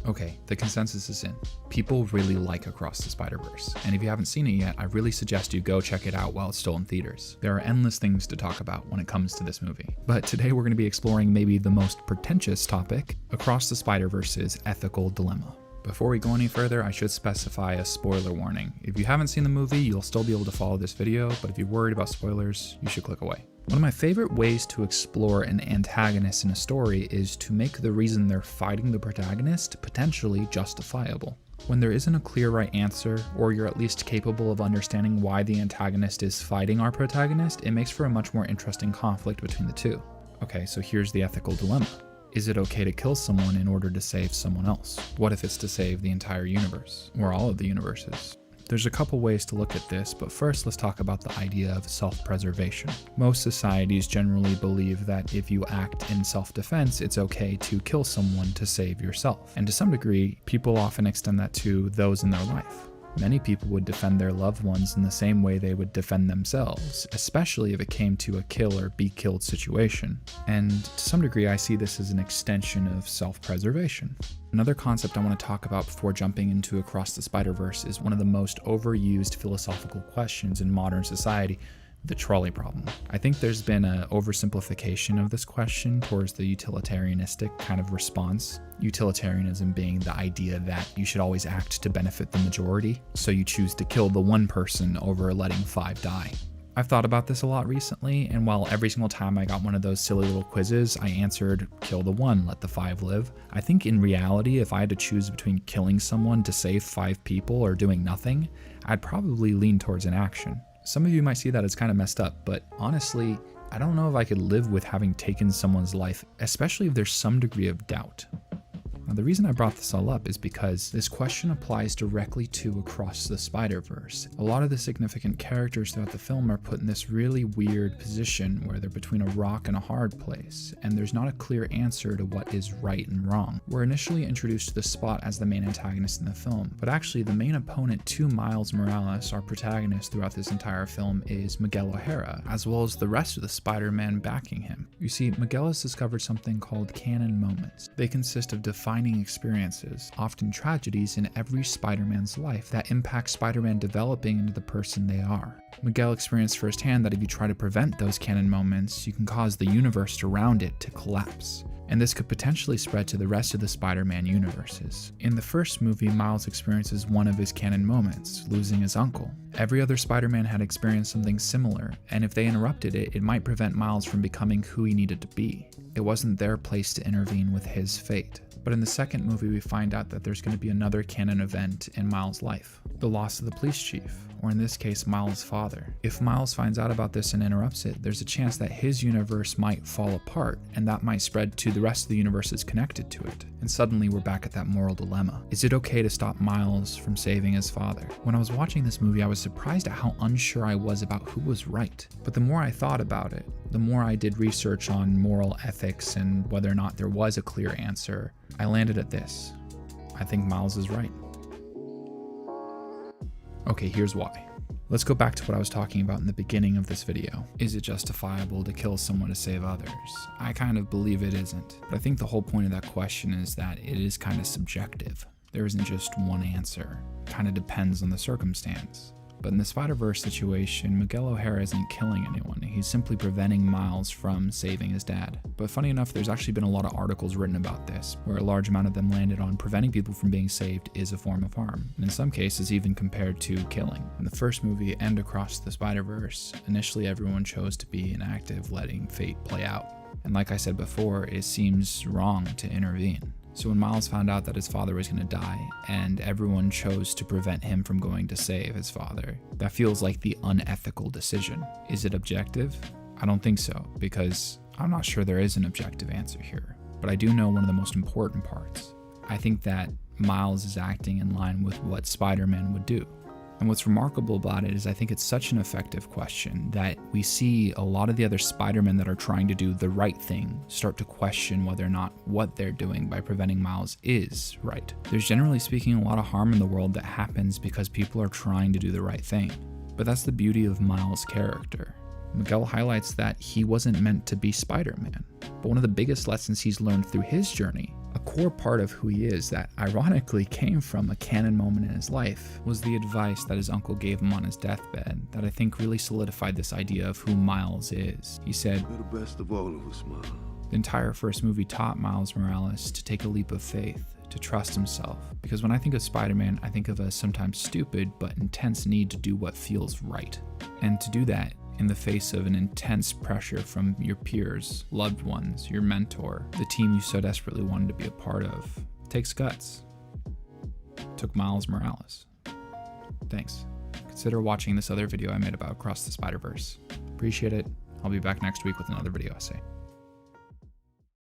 Okay, the consensus is in. People really like Across the Spider-Verse, and if you haven't seen it yet, I really suggest you go check it out while it's still in theaters. There are endless things to talk about when it comes to this movie. But today we're going to be exploring maybe the most pretentious topic, Across the Spider-Verse's ethical dilemma. Before we go any further, I should specify a spoiler warning. If you haven't seen the movie, you'll still be able to follow this video, but if you're worried about spoilers, you should click away. One of my favorite ways to explore an antagonist in a story is to make the reason they're fighting the protagonist potentially justifiable. When there isn't a clear right answer, or you're at least capable of understanding why the antagonist is fighting our protagonist, it makes for a much more interesting conflict between the two. Okay, so here's the ethical dilemma. Is it okay to kill someone in order to save someone else? What if it's to save the entire universe, or all of the universes? There's a couple ways to look at this, but first let's talk about the idea of self-preservation. Most societies generally believe that if you act in self-defense, it's okay to kill someone to save yourself. And to some degree, people often extend that to those in their life. Many people would defend their loved ones in the same way they would defend themselves, especially if it came to a kill or be killed situation. And to some degree, I see this as an extension of self-preservation. Another concept I want to talk about before jumping into Across the Spider-Verse is one of the most overused philosophical questions in modern society, the trolley problem. I think there's been an oversimplification of this question towards the utilitarianistic kind of response. Utilitarianism being the idea that you should always act to benefit the majority, so you choose to kill the one person over letting 5 die. I've thought about this a lot recently, and while every single time I got one of those silly little quizzes, I answered, kill the 1, let the 5 live, I think in reality, if I had to choose between killing someone to save 5 people or doing nothing, I'd probably lean towards inaction. Some of you might see that as kind of messed up, but honestly, I don't know if I could live with having taken someone's life, especially if there's some degree of doubt. Now, the reason I brought this all up is because this question applies directly to Across the Spider-Verse. A lot of the significant characters throughout the film are put in this really weird position where they're between a rock and a hard place, and there's not a clear answer to what is right and wrong. We're initially introduced to the Spot as the main antagonist in the film, but actually the main opponent to Miles Morales, our protagonist throughout this entire film, is Miguel O'Hara, as well as the rest of the Spider-Man backing him. You see, Miguel has discovered something called canon moments. They consist of defining experiences, often tragedies in every Spider-Man's life that impact Spider-Man developing into the person they are. Miguel experienced firsthand that if you try to prevent those canon moments, you can cause the universe around it to collapse. And this could potentially spread to the rest of the Spider-Man universes. In the first movie, Miles experiences one of his canon moments, losing his uncle. Every other Spider-Man had experienced something similar, and if they interrupted it, it might prevent Miles from becoming who he needed to be. It wasn't their place to intervene with his fate. But in the second movie, we find out that there's going to be another canon event in Miles' life, the loss of the police chief, or in this case, Miles' father. If Miles finds out about this and interrupts it, there's a chance that his universe might fall apart, and that might spread to the rest of the universes connected to it. And suddenly we're back at that moral dilemma. Is it okay to stop Miles from saving his father? When I was watching this movie, I was surprised at how unsure I was about who was right. But the more I thought about it, the more I did research on moral ethics and whether or not there was a clear answer, I landed at this. I think Miles is right. Okay, here's why. Let's go back to what I was talking about in the beginning of this video. Is it justifiable to kill someone to save others? I kind of believe it isn't, but I think the whole point of that question is that it is kind of subjective. There isn't just one answer. It kind of depends on the circumstance. But in the Spider-Verse situation, Miguel O'Hara isn't killing anyone. He's simply preventing Miles from saving his dad. But funny enough, there's actually been a lot of articles written about this, where a large amount of them landed on preventing people from being saved is a form of harm, and in some cases even compared to killing. In the first movie and Across the Spider-Verse, initially everyone chose to be inactive, letting fate play out. And like I said before, it seems wrong to intervene. So when Miles found out that his father was going to die, and everyone chose to prevent him from going to save his father, that feels like the unethical decision. Is it objective? I don't think so, because I'm not sure there is an objective answer here. But I do know one of the most important parts. I think that Miles is acting in line with what Spider-Man would do. And what's remarkable about it is I think it's such an effective question that we see a lot of the other Spider-Men that are trying to do the right thing start to question whether or not what they're doing by preventing Miles is right. There's generally speaking a lot of harm in the world that happens because people are trying to do the right thing. But that's the beauty of Miles' character. Miguel highlights that he wasn't meant to be Spider-Man, but one of the biggest lessons he's learned through his journey A core part of who he is that ironically came from a canon moment in his life was the advice that his uncle gave him on his deathbed that I think really solidified this idea of who Miles is. He said, "You're the best of all of us, Miles." The entire first movie taught Miles Morales to take a leap of faith, to trust himself. Because when I think of Spider-Man, I think of a sometimes stupid but intense need to do what feels right. And to do that in the face of an intense pressure from your peers, loved ones, your mentor, the team you so desperately wanted to be a part of, takes guts. Took Miles Morales. Thanks. Consider watching this other video I made about Across the Spider-Verse. Appreciate it. I'll be back next week with another video essay.